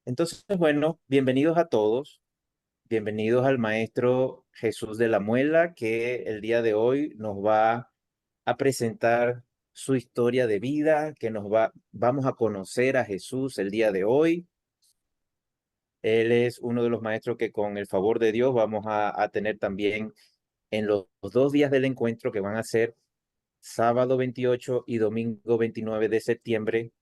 Entonces, bueno, bienvenidos a todos, bienvenidos al maestro Jesús de la Muela, que el día de hoy nos va a presentar su historia de vida, vamos a conocer a Jesús el día de hoy. Él es uno de los maestros que con el favor de Dios vamos a tener también en los 2 días del encuentro que van a ser sábado 28 y domingo 29 de septiembre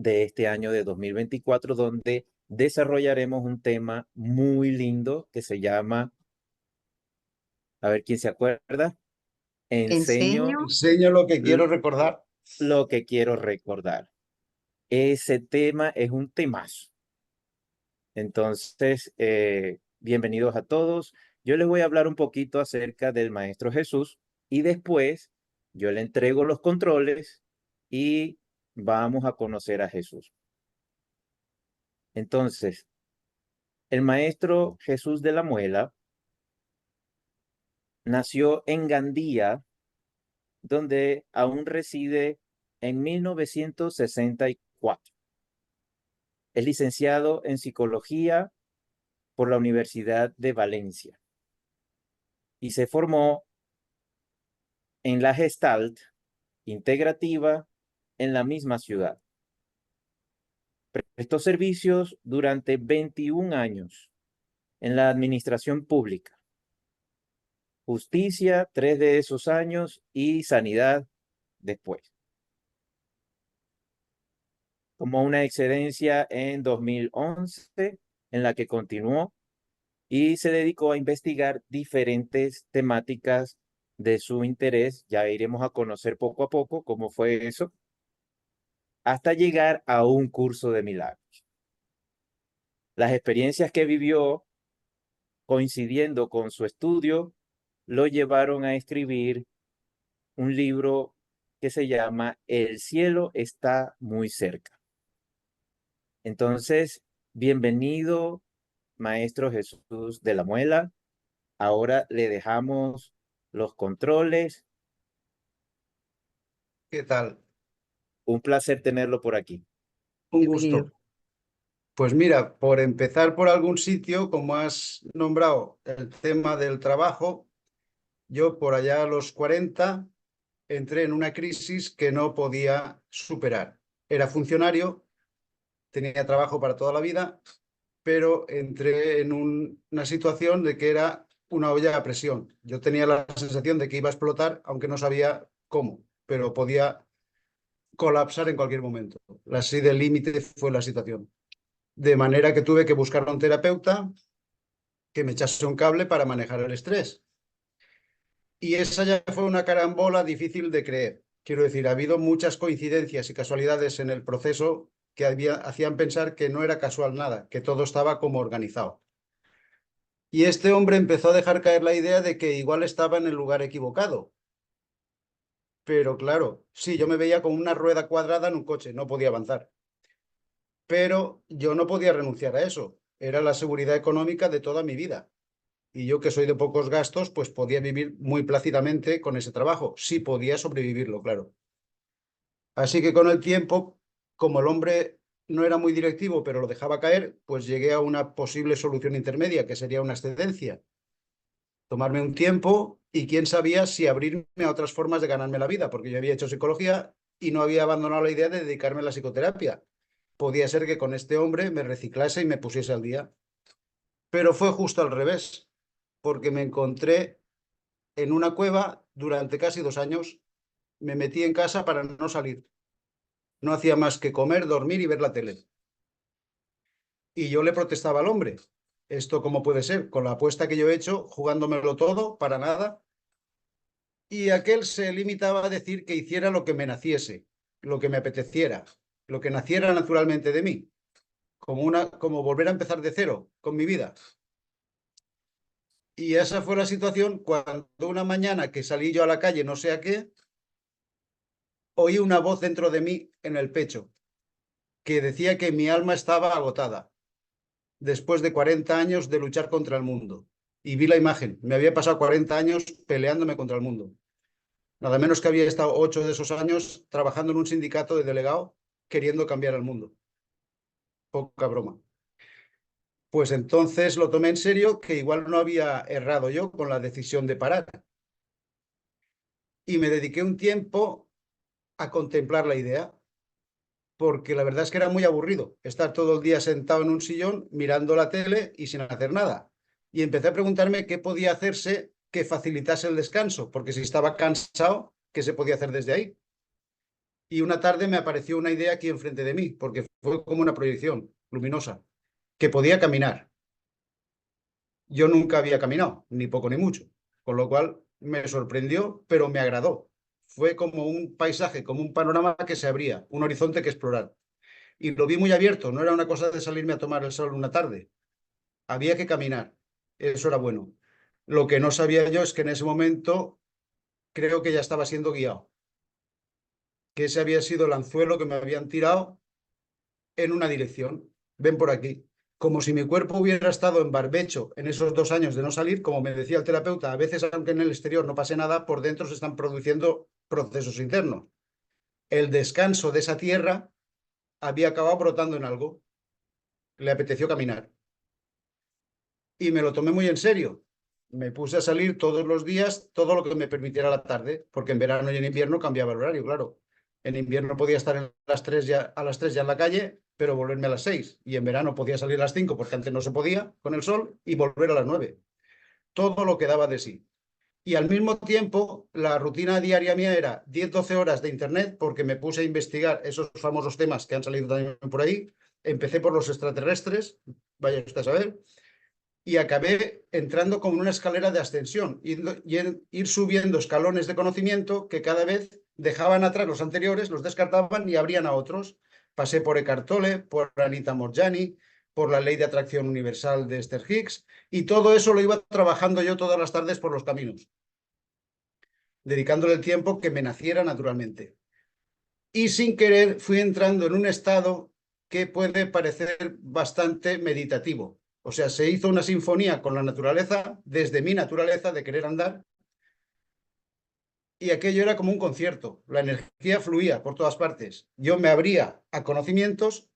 de este año de 2024, donde desarrollaremos un tema muy lindo que se llama, a ver quién se acuerda, Enseño. enseño Enseño lo que l- quiero recordar. lo que quiero recordar. Ese tema es un temazo. Entonces, bienvenidos a todos. Yo les voy a hablar un poquito acerca del Maestro Jesús y después yo le entrego los controles y vamos a conocer a Jesús. Entonces, el Maestro Jesús de la Muela nació en Gandía, donde aún reside en 1964. Es licenciado en psicología por la Universidad de Valencia y se formó en la Gestalt integrativa en la misma ciudad. Prestó servicios durante 21 años en la administración pública, justicia 3 de esos años y sanidad después. Como una excedencia en 2011 en la que continuó y se dedicó a investigar diferentes temáticas de su interés. Ya iremos a conocer poco a poco cómo fue eso, hasta llegar a un curso de milagros. Las experiencias que vivió coincidiendo con su estudio lo llevaron a escribir un libro que se llama El cielo está muy cerca. Entonces, bienvenido, Maestro Jesús de la Muela. Ahora le dejamos los controles. ¿Qué tal? Un placer tenerlo por aquí. Un Bienvenido. gusto. Pues mira, por empezar por algún sitio, como has nombrado el tema del trabajo, yo por allá a los 40 entré en una crisis que no podía superar. Era funcionario, tenía trabajo para toda la vida, pero entré en una situación de que era una olla a presión. Yo tenía la sensación de que iba a explotar, aunque no sabía cómo, pero podía colapsar en cualquier momento. Así de límite fue la situación. De manera que tuve que buscar a un terapeuta que me echase un cable para manejar el estrés. Y esa ya fue una carambola difícil de creer. Quiero decir, ha habido muchas coincidencias y casualidades en el proceso que hacían pensar que no era casual nada, que todo estaba como organizado. Y este hombre empezó a dejar caer la idea de que igual estaba en el lugar equivocado. Pero claro, sí, yo me veía como una rueda cuadrada en un coche, no podía avanzar. Pero yo no podía renunciar a eso. Era la seguridad económica de toda mi vida. Y yo, que soy de pocos gastos, pues podía vivir muy plácidamente con ese trabajo. Sí podía sobrevivirlo, claro. Así que con el tiempo, como el hombre no era muy directivo, pero lo dejaba caer, pues llegué a una posible solución intermedia, que sería una excedencia. Tomarme un tiempo y quién sabía si abrirme a otras formas de ganarme la vida, porque yo había hecho psicología y no había abandonado la idea de dedicarme a la psicoterapia. Podía ser que con este hombre me reciclase y me pusiese al día. Pero fue justo al revés, porque me encontré en una cueva durante casi 2 años. Me metí en casa para no salir. No hacía más que comer, dormir y ver la tele. Y yo le protestaba al hombre. ¿Esto cómo puede ser? Con la apuesta que yo he hecho, jugándomelo todo, para nada. Y aquel se limitaba a decir que hiciera lo que me naciese, lo que me apeteciera, lo que naciera naturalmente de mí, como volver a empezar de cero con mi vida. Y esa fue la situación cuando una mañana que salí yo a la calle, no sé a qué, oí una voz dentro de mí en el pecho que decía que mi alma estaba agotada después de 40 años de luchar contra el mundo. Y vi la imagen. Me había pasado 40 años peleándome contra el mundo. Nada menos que había estado 8 de esos años trabajando en un sindicato de delegado queriendo cambiar el mundo. Poca broma. Pues entonces lo tomé en serio, que igual no había errado yo con la decisión de parar. Y me dediqué un tiempo a contemplar la idea, porque la verdad es que era muy aburrido estar todo el día sentado en un sillón mirando la tele y sin hacer nada. Y empecé a preguntarme qué podía hacerse que facilitase el descanso, porque si estaba cansado, ¿qué se podía hacer desde ahí? Y una tarde me apareció una idea aquí enfrente de mí, porque fue como una proyección luminosa, que podía caminar. Yo nunca había caminado, ni poco ni mucho, con lo cual me sorprendió, pero me agradó. Fue como un paisaje, como un panorama que se abría, un horizonte que explorar. Y lo vi muy abierto, no era una cosa de salirme a tomar el sol una tarde, había que caminar, eso era bueno. Lo que no sabía yo es que en ese momento creo que ya estaba siendo guiado, que ese había sido el anzuelo que me habían tirado en una dirección. Ven por aquí. Como si mi cuerpo hubiera estado en barbecho en esos 2 años de no salir, como me decía el terapeuta, a veces aunque en el exterior no pase nada, por dentro se están produciendo procesos internos. El descanso de esa tierra había acabado brotando en algo. Le apeteció caminar. Y me lo tomé muy en serio. Me puse a salir todos los días, todo lo que me permitiera la tarde, porque en verano y en invierno cambiaba el horario, claro. En invierno podía estar a las 3 ya en la calle, pero volverme a las 6. Y en verano podía salir a las 5 porque antes no se podía con el sol, y volver a las 9. Todo lo que daba de sí. Y al mismo tiempo, la rutina diaria mía era 10-12 horas de internet, porque me puse a investigar esos famosos temas que han salido también por ahí. Empecé por los extraterrestres, vaya usted a saber, y acabé entrando como en una escalera de ascensión, ir subiendo escalones de conocimiento que cada vez dejaban atrás los anteriores, los descartaban y abrían a otros. Pasé por Eckhart Tolle, por Anita Moorjani, por la ley de atracción universal de Esther Hicks, y todo eso lo iba trabajando yo todas las tardes por los caminos, dedicándole el tiempo que me naciera naturalmente. Y sin querer fui entrando en un estado que puede parecer bastante meditativo. O sea, se hizo una sinfonía con la naturaleza, desde mi naturaleza de querer andar, y aquello era como un concierto. La energía fluía por todas partes. Yo me abría a conocimientos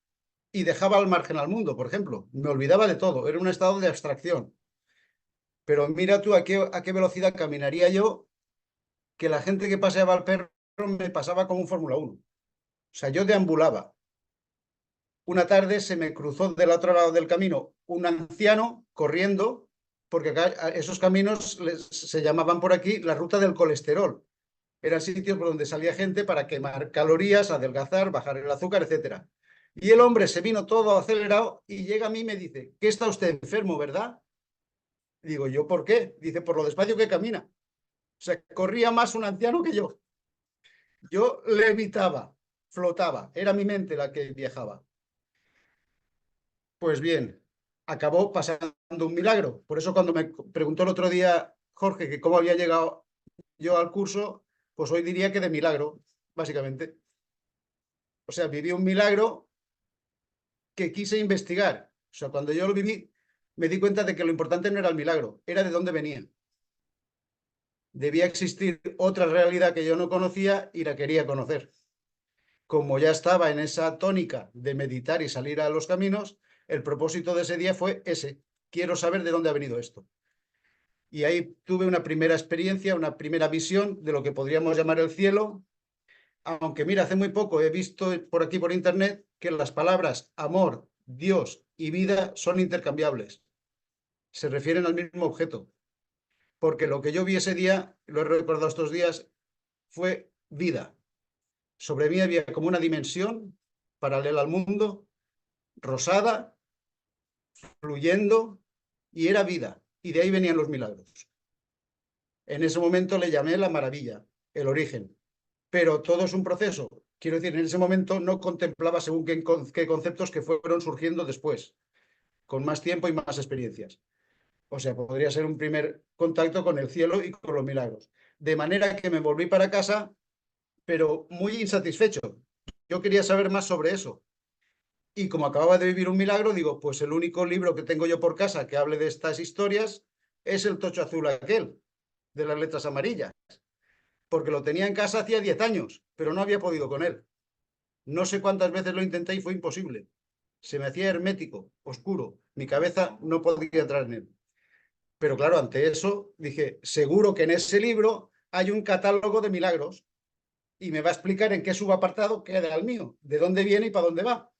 y dejaba al margen al mundo, por ejemplo. Me olvidaba de todo. Era un estado de abstracción. Pero mira tú a qué velocidad caminaría yo, que la gente que paseaba al perro me pasaba como un Fórmula 1. O sea, yo deambulaba. Una tarde se me cruzó del otro lado del camino un anciano corriendo, porque acá esos caminos se llamaban por aquí la ruta del colesterol. Eran sitios por donde salía gente para quemar calorías, adelgazar, bajar el azúcar, etcétera. Y el hombre se vino todo acelerado y llega a mí y me dice: ¿qué está usted enfermo, verdad? Digo, ¿yo por qué? Dice, por lo despacio que camina. O sea, corría más un anciano que yo. Yo levitaba, flotaba, era mi mente la que viajaba. Pues bien, acabó pasando un milagro. Por eso cuando me preguntó el otro día Jorge que cómo había llegado yo al curso, pues hoy diría que de milagro, básicamente. O sea, viví un milagro que quise investigar. O sea, cuando yo lo viví, me di cuenta de que lo importante no era el milagro, era de dónde venía. Debía existir otra realidad que yo no conocía y la quería conocer. Como ya estaba en esa tónica de meditar y salir a los caminos, el propósito de ese día fue ese: quiero saber de dónde ha venido esto. Y ahí tuve una primera experiencia, una primera visión de lo que podríamos llamar el cielo. Aunque mira, hace muy poco he visto por aquí por internet que las palabras amor, Dios y vida son intercambiables. Se refieren al mismo objeto. Porque lo que yo vi ese día, lo he recordado estos días, fue vida. Sobre mí había como una dimensión paralela al mundo, rosada, fluyendo, y era vida. Y de ahí venían los milagros. En ese momento le llamé la maravilla, el origen. Pero todo es un proceso. Quiero decir, en ese momento no contemplaba según qué conceptos que fueron surgiendo después, con más tiempo y más experiencias. O sea, podría ser un primer contacto con el cielo y con los milagros. De manera que me volví para casa, pero muy insatisfecho. Yo quería saber más sobre eso. Y como acababa de vivir un milagro, digo, pues el único libro que tengo yo por casa que hable de estas historias es el tocho azul aquel, de las letras amarillas, porque lo tenía en casa hacía 10 años, pero no había podido con él. No sé cuántas veces lo intenté y fue imposible. Se me hacía hermético, oscuro. Mi cabeza no podía entrar en él. Pero claro, ante eso dije, seguro que en ese libro hay un catálogo de milagros y me va a explicar en qué subapartado queda el mío, de dónde viene y para dónde va.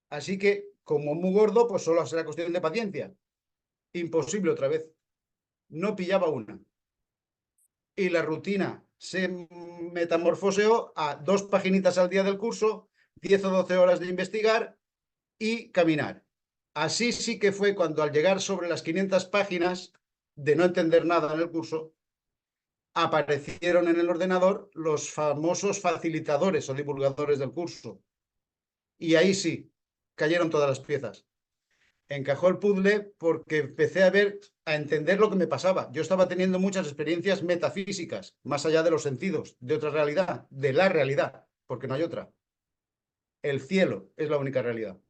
Así que, como muy gordo, pues solo será cuestión de paciencia. Imposible otra vez. No pillaba una. Y la rutina se metamorfoseó a 2 paginitas al día del curso, 10 o 12 horas de investigar y caminar. Así sí que fue cuando al llegar sobre las 500 páginas de no entender nada en el curso, aparecieron en el ordenador los famosos facilitadores o divulgadores del curso. Y ahí sí, cayeron todas las piezas. Encajó el puzzle porque empecé a entender lo que me pasaba. Yo estaba teniendo muchas experiencias metafísicas, más allá de los sentidos, de otra realidad, de la realidad, porque no hay otra. El cielo es la única realidad.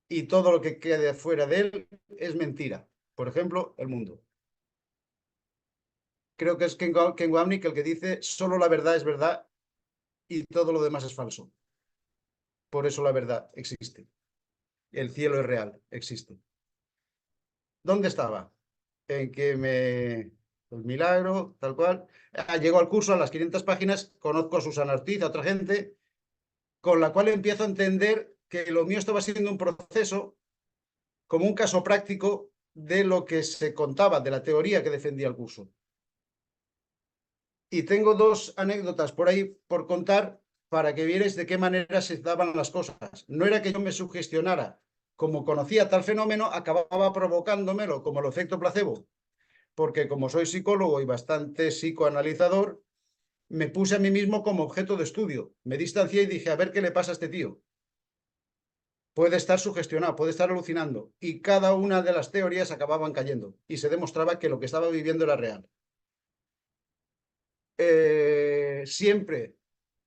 Y todo lo que quede fuera de él es mentira. Por ejemplo, el mundo. Creo que es Ken Wapnick el que dice, solo la verdad es verdad y todo lo demás es falso. Por eso la verdad existe. El cielo es real, existe. ¿Dónde estaba? En que el milagro, tal cual. Llego al curso a las 500 páginas, conozco a Susana Ortiz, a otra gente, con la cual empiezo a entender que lo mío estaba siendo un proceso como un caso práctico de lo que se contaba, de la teoría que defendía el curso. Y tengo 2 anécdotas por ahí por contar para que vierais de qué manera se daban las cosas. No era que yo me sugestionara. Como conocía tal fenómeno, acababa provocándomelo como el efecto placebo, porque como soy psicólogo y bastante psicoanalizador, me puse a mí mismo como objeto de estudio. Me distancié y dije, a ver qué le pasa a este tío. Puede estar sugestionado, puede estar alucinando. Y cada una de las teorías acababan cayendo y se demostraba que lo que estaba viviendo era real. Siempre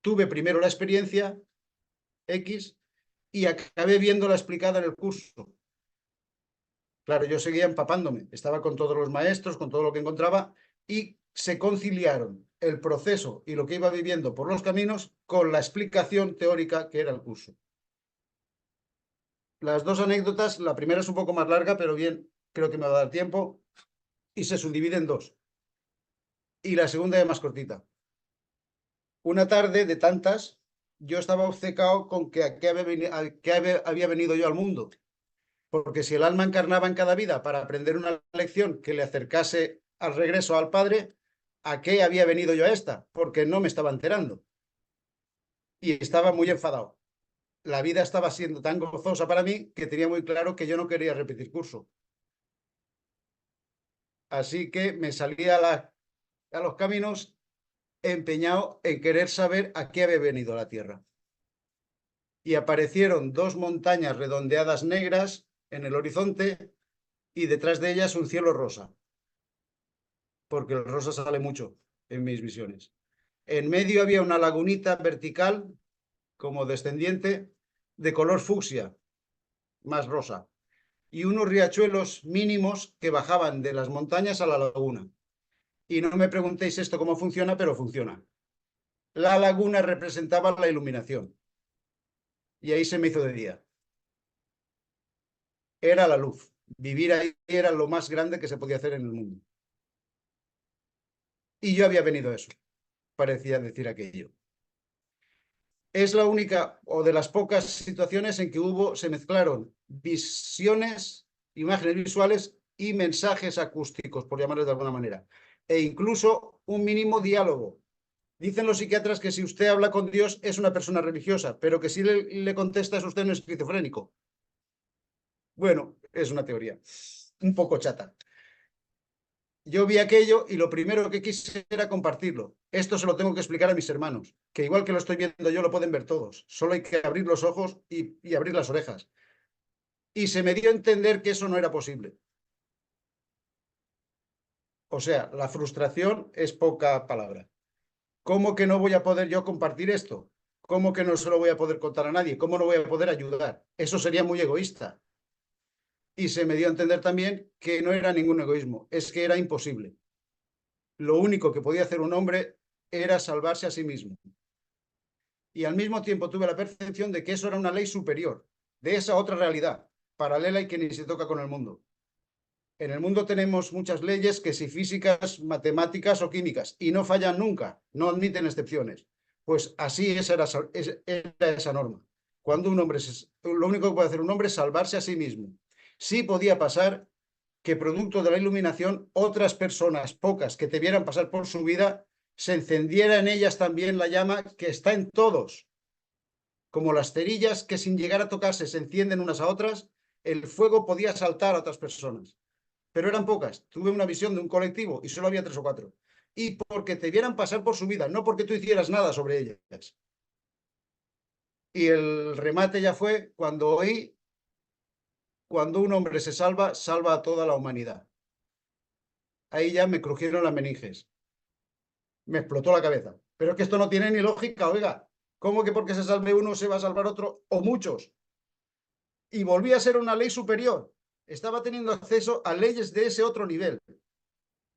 tuve primero la experiencia X y acabé viéndola explicada en el curso. Claro, yo seguía empapándome, estaba con todos los maestros, con todo lo que encontraba y se conciliaron el proceso y lo que iba viviendo por los caminos con la explicación teórica que era el curso. Las 2 anécdotas, la primera es un poco más larga, pero bien, creo que me va a dar tiempo y se subdivide en 2. Y la segunda es más cortita. Una tarde de tantas, yo estaba obcecado con que a qué había venido yo al mundo. Porque si el alma encarnaba en cada vida para aprender una lección que le acercase al regreso al Padre, ¿a qué había venido yo a esta? Porque no me estaba enterando. Y estaba muy enfadado. La vida estaba siendo tan gozosa para mí que tenía muy claro que yo no quería repetir curso. Así que me salí a los caminos empeñado en querer saber a qué había venido a la Tierra. Y aparecieron 2 montañas redondeadas negras en el horizonte y detrás de ellas un cielo rosa, porque el rosa sale mucho en mis visiones. En medio había una lagunita vertical, como descendiente, de color fucsia, más rosa, y unos riachuelos mínimos que bajaban de las montañas a la laguna. Y no me preguntéis esto cómo funciona, pero funciona. La laguna representaba la iluminación, y ahí se me hizo de día. Era la luz. Vivir ahí era lo más grande que se podía hacer en el mundo. Y yo había venido a eso, parecía decir aquello. Es la única o de las pocas situaciones en que se mezclaron visiones, imágenes visuales y mensajes acústicos, por llamarles de alguna manera, e incluso un mínimo diálogo. Dicen los psiquiatras que si usted habla con Dios es una persona religiosa, pero que si le contesta es usted un esquizofrénico. Bueno, es una teoría un poco chata. Yo vi aquello y lo primero que quise era compartirlo. Esto se lo tengo que explicar a mis hermanos, que igual que lo estoy viendo yo, lo pueden ver todos. Solo hay que abrir los ojos y abrir las orejas. Y se me dio a entender que eso no era posible. O sea, la frustración es poca palabra. ¿Cómo que no voy a poder yo compartir esto? ¿Cómo que no se lo voy a poder contar a nadie? ¿Cómo no voy a poder ayudar? Eso sería muy egoísta. Y se me dio a entender también que no era ningún egoísmo, es que era imposible. Lo único que podía hacer un hombre era salvarse a sí mismo. Y al mismo tiempo tuve la percepción de que eso era una ley superior, de esa otra realidad, paralela y que ni se toca con el mundo. En el mundo tenemos muchas leyes, que si físicas, matemáticas o químicas, y no fallan nunca, no admiten excepciones. Pues así era esa norma. Cuando un hombre, lo único que puede hacer un hombre es salvarse a sí mismo. Sí podía pasar que producto de la iluminación, otras personas, pocas, que te vieran pasar por su vida, se encendiera en ellas también la llama que está en todos. Como las cerillas que sin llegar a tocarse se encienden unas a otras, el fuego podía saltar a otras personas. Pero eran pocas. Tuve una visión de un colectivo y solo había 3 o 4. Y porque te vieran pasar por su vida, no porque tú hicieras nada sobre ellas. Y el remate ya fue cuando oí: cuando un hombre se salva, salva a toda la humanidad. Ahí ya me crujieron las meninges. Me explotó la cabeza. Pero es que esto no tiene ni lógica, oiga. ¿Cómo que porque se salve uno se va a salvar otro o muchos? Y volví a ser una ley superior. Estaba teniendo acceso a leyes de ese otro nivel.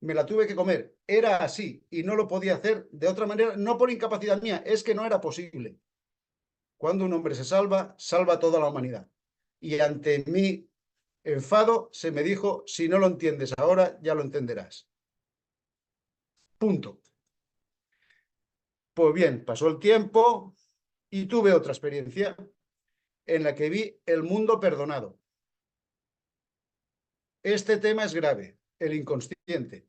Me la tuve que comer. Era así y no lo podía hacer de otra manera, no por incapacidad mía, es que no era posible. Cuando un hombre se salva, salva a toda la humanidad. Y ante mi enfado se me dijo: si no lo entiendes ahora, ya lo entenderás. Punto. Pues bien, pasó el tiempo y tuve otra experiencia en la que vi el mundo perdonado. Este tema es grave, el inconsciente,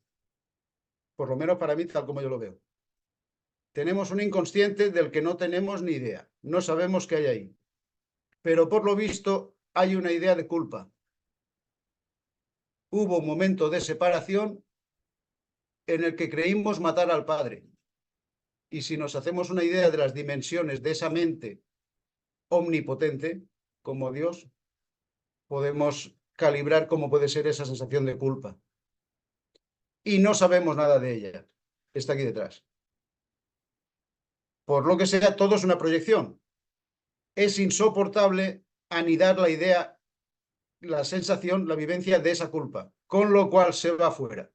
por lo menos para mí, tal como yo lo veo. Tenemos un inconsciente del que no tenemos ni idea, no sabemos qué hay ahí, pero por lo visto hay una idea de culpa. Hubo un momento de separación en el que creímos matar al padre, y si nos hacemos una idea de las dimensiones de esa mente omnipotente, como Dios, podemos calibrar cómo puede ser esa sensación de culpa. Y no sabemos nada de ella, está aquí detrás. Por lo que sea, todo es una proyección. Es insoportable anidar la idea, la sensación, la vivencia de esa culpa, con lo cual se va afuera,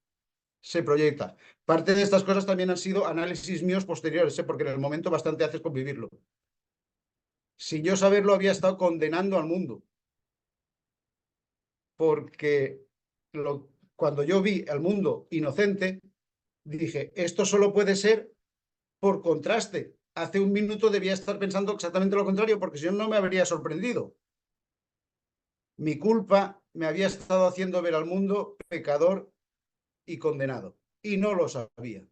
se proyecta. Parte de estas cosas también han sido análisis míos posteriores, porque en el momento bastante haces con vivirlo. Sin yo saberlo, había estado condenando al mundo, porque cuando yo vi al mundo inocente, dije: esto solo puede ser por contraste. Hace un minuto debía estar pensando exactamente lo contrario, porque si no, no me habría sorprendido. Mi culpa me había estado haciendo ver al mundo pecador y condenado, y no lo sabía.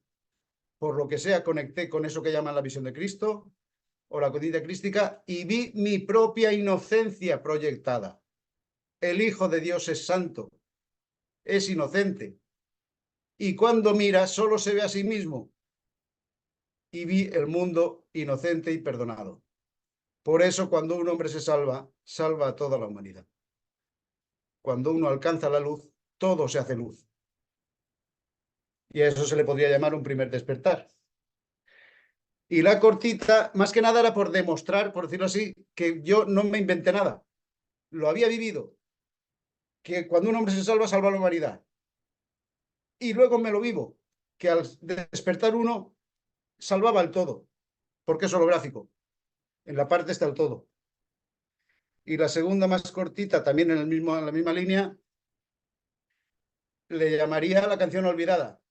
Por lo que sea, conecté con eso que llaman la visión de Cristo o la conciencia crística y vi mi propia inocencia proyectada. El Hijo de Dios es santo, es inocente, y cuando mira solo se ve a sí mismo, y vi el mundo inocente y perdonado. Por eso, cuando un hombre se salva, salva a toda la humanidad. Cuando uno alcanza la luz, todo se hace luz. Y a eso se le podría llamar un primer despertar. Y la cortita, más que nada, era por demostrar, por decirlo así, que yo no me inventé nada. Lo había vivido. Que cuando un hombre se salva, salva a la humanidad. Y luego me lo vivo, que al despertar uno, salvaba el todo, porque es holográfico. En la parte está el todo. Y la segunda, más cortita, también en la misma línea, le llamaría La canción olvidada,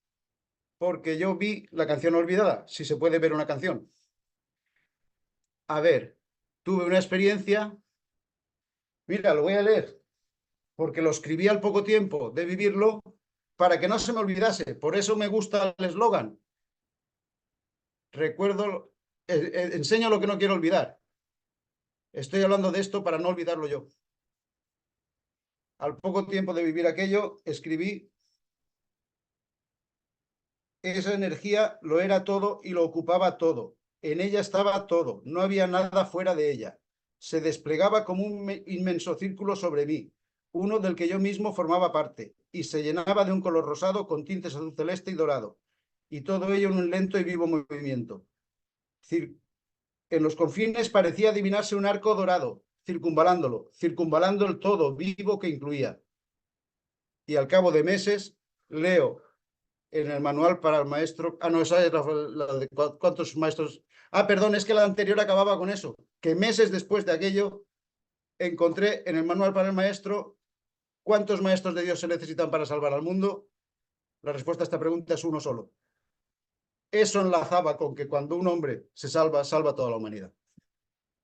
porque yo vi la canción olvidada, si se puede ver una canción. A ver, tuve una experiencia, mira, lo voy a leer, porque lo escribí al poco tiempo de vivirlo para que no se me olvidase. Por eso me gusta el eslogan. Recuerdo, enseño lo que no quiero olvidar. Estoy hablando de esto para no olvidarlo yo. Al poco tiempo de vivir aquello, escribí: esa energía lo era todo y lo ocupaba todo. En ella estaba todo, no había nada fuera de ella. Se desplegaba como un inmenso círculo sobre mí, uno del que yo mismo formaba parte, y se llenaba de un color rosado con tintes azul celeste y dorado, y todo ello en un lento y vivo movimiento. En los confines parecía adivinarse un arco dorado, circunvalando el todo vivo que incluía. Y al cabo de meses, leo en el manual para el maestro. Ah, no, esa es la de cuántos maestros. Ah, perdón, es que la anterior acababa con eso, que meses después de aquello encontré en el manual para el maestro ¿cuántos maestros de Dios se necesitan para salvar al mundo? La respuesta a esta pregunta es uno solo. Eso enlazaba con que cuando un hombre se salva, salva a toda la humanidad.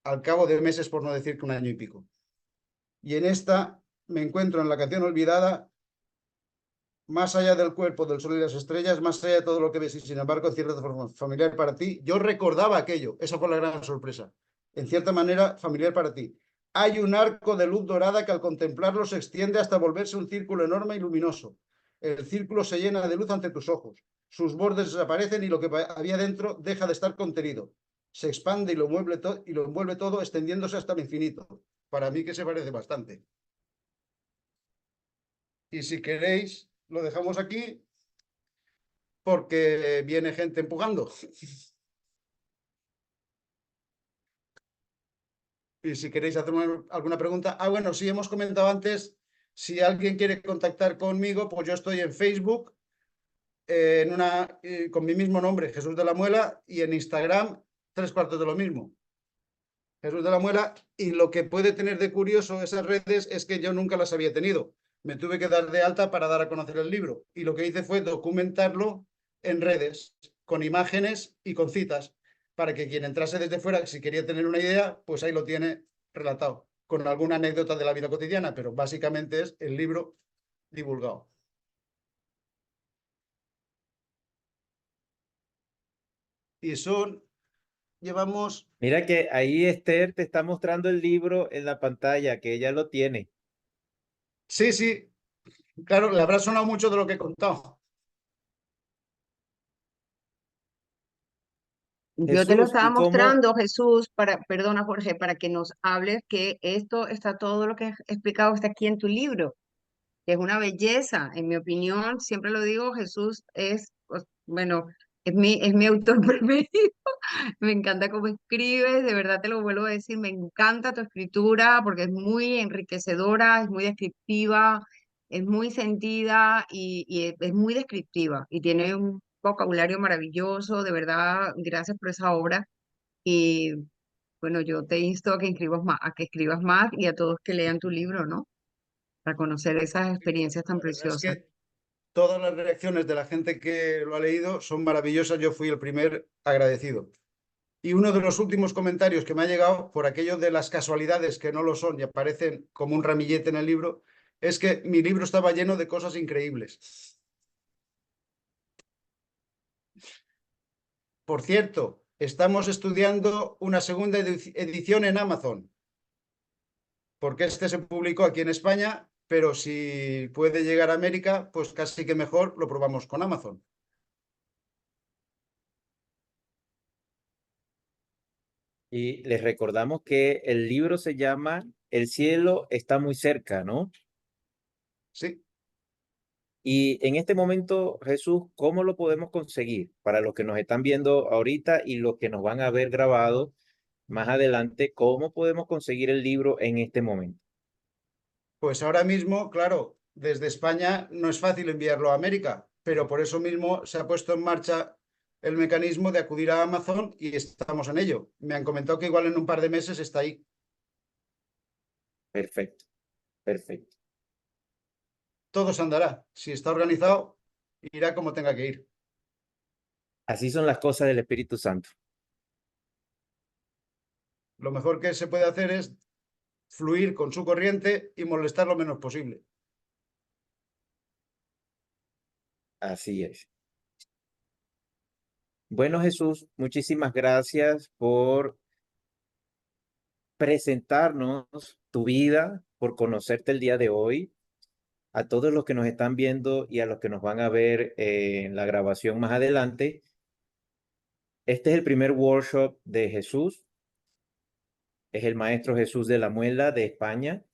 Al cabo de meses, por no decir que un año y pico. Y en esta me encuentro en la canción olvidada, más allá del cuerpo, del sol y las estrellas, más allá de todo lo que ves y sin embargo, en cierta forma, familiar para ti. Yo recordaba aquello, esa fue la gran sorpresa. En cierta manera, familiar para ti. Hay un arco de luz dorada que al contemplarlo se extiende hasta volverse un círculo enorme y luminoso. El círculo se llena de luz ante tus ojos. Sus bordes desaparecen y lo que había dentro deja de estar contenido. Se expande y lo envuelve todo, extendiéndose hasta el infinito. Para mí que se parece bastante. Y si queréis, lo dejamos aquí porque viene gente empujando. Y si queréis hacer alguna pregunta. Ah, bueno, sí, hemos comentado antes, si alguien quiere contactar conmigo, pues yo estoy en Facebook con mi mismo nombre, Jesús de la Muela, y en Instagram, 3/4 de lo mismo, Jesús de la Muela. Y lo que puede tener de curioso esas redes es que yo nunca las había tenido. Me tuve que dar de alta para dar a conocer el libro. Y lo que hice fue documentarlo en redes, con imágenes y con citas, para que quien entrase desde fuera, si quería tener una idea, pues ahí lo tiene relatado, con alguna anécdota de la vida cotidiana, pero básicamente es el libro divulgado. Y llevamos... Mira que ahí Esther te está mostrando el libro en la pantalla, que ella lo tiene. Sí, sí, claro, le habrá sonado mucho de lo que he contado. Yo te lo Jesús, estaba ¿y cómo? mostrando, Jesús, perdona, Jorge, para que nos hables que esto está todo lo que has explicado está aquí en tu libro, que es una belleza. En mi opinión, siempre lo digo, Jesús es, pues, bueno, es mi autor preferido. Me encanta cómo escribes, de verdad te lo vuelvo a decir, me encanta tu escritura porque es muy enriquecedora, es muy descriptiva, es muy sentida y es muy descriptiva y tiene un vocabulario maravilloso, de verdad, gracias por esa obra y bueno, yo te insto a que escribas más y a todos que lean tu libro, ¿no? Para conocer esas experiencias tan La verdad es preciosas. que todas las reacciones de la gente que lo ha leído son maravillosas. Yo fui el primer agradecido. Y uno de los últimos comentarios que me ha llegado por aquello de las casualidades que no lo son y aparecen como un ramillete en el libro, es que mi libro estaba lleno de cosas increíbles. Por cierto, estamos estudiando una segunda edición en Amazon, porque este se publicó aquí en España, pero si puede llegar a América, pues casi que mejor lo probamos con Amazon. Y les recordamos que el libro se llama El cielo está muy cerca, ¿no? Sí. Y en este momento, Jesús, ¿cómo lo podemos conseguir? Para los que nos están viendo ahorita y los que nos van a ver grabado más adelante, ¿cómo podemos conseguir el libro en este momento? Pues ahora mismo, claro, desde España no es fácil enviarlo a América, pero por eso mismo se ha puesto en marcha el mecanismo de acudir a Amazon y estamos en ello. Me han comentado que igual en un par de meses está ahí. Perfecto, perfecto. Todo se andará. Si está organizado, irá como tenga que ir. Así son las cosas del Espíritu Santo. Lo mejor que se puede hacer es fluir con su corriente y molestar lo menos posible. Así es. Bueno, Jesús, muchísimas gracias por presentarnos tu vida, por conocerte el día de hoy. A todos los que nos están viendo y a los que nos van a ver en la grabación más adelante, este es el primer workshop de Jesús. Es el maestro Jesús de la Muela de España.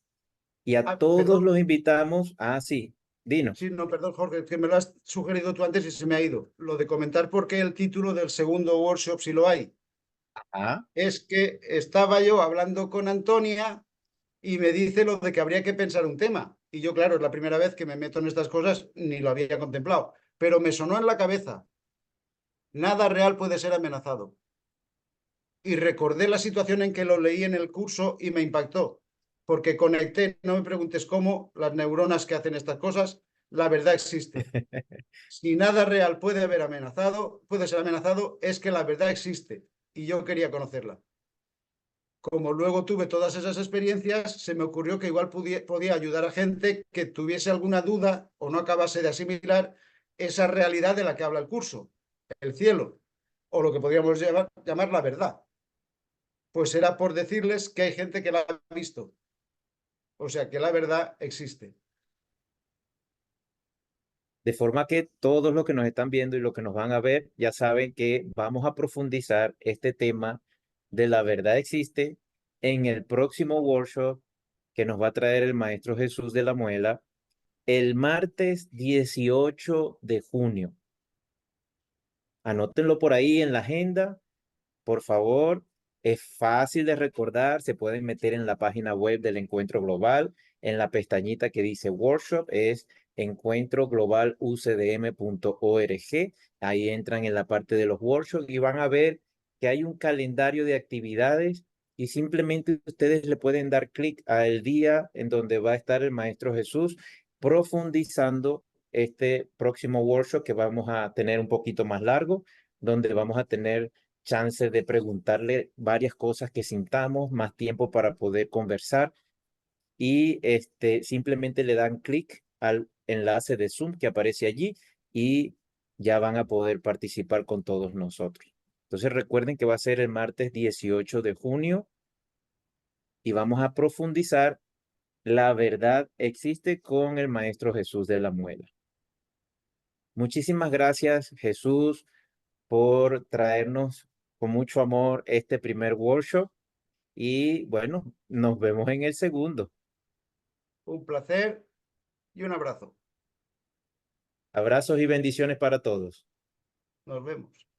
Y a Ah, todos perdón. los invitamos. Ah, sí, Sí, dinos. no, perdón, Jorge, que me lo has sugerido tú antes y se me ha ido. Lo de comentar por qué el título del segundo workshop, si lo hay, Ah, es que estaba yo hablando con Antonia y me dice lo de que habría que pensar un tema. Y yo, claro, es la primera vez que me meto en estas cosas, ni lo había contemplado, pero me sonó en la cabeza. Nada real puede ser amenazado. Y recordé la situación en que lo leí en el curso y me impactó. porque conecté, no me preguntes cómo, las neuronas que hacen estas cosas, la verdad existe. Si nada real puede ser amenazado, es que la verdad existe y yo quería conocerla. Como luego tuve todas esas experiencias, se me ocurrió que igual podía ayudar a gente que tuviese alguna duda o no acabase de asimilar esa realidad de la que habla el curso, el cielo, o lo que podríamos llamar la verdad. Pues era por decirles que hay gente que la ha visto, o sea que la verdad existe. De forma que todos los que nos están viendo y los que nos van a ver ya saben que vamos a profundizar este tema de la verdad existe en el próximo workshop que nos va a traer el Maestro Jesús de la Muela el martes 18 de junio. Anótenlo por ahí en la agenda, por favor. Es fácil de recordar, se pueden meter en la página web del Encuentro Global, en la pestañita que dice Workshop, es encuentroglobalucdm.org. Ahí entran en la parte de los workshops y van a ver que hay un calendario de actividades y simplemente ustedes le pueden dar clic al día en donde va a estar el Maestro Jesús profundizando este próximo workshop que vamos a tener un poquito más largo, donde vamos a tener chance de preguntarle varias cosas que sintamos, más tiempo para poder conversar y simplemente le dan clic al enlace de Zoom que aparece allí y ya van a poder participar con todos nosotros. Entonces recuerden que va a ser el martes 18 de junio y vamos a profundizar la verdad existe con el Maestro Jesús de la Muela. Muchísimas gracias, Jesús, por traernos con mucho amor este primer workshop. Y bueno, nos vemos en el segundo. Un placer y un abrazo. Abrazos y bendiciones para todos. Nos vemos.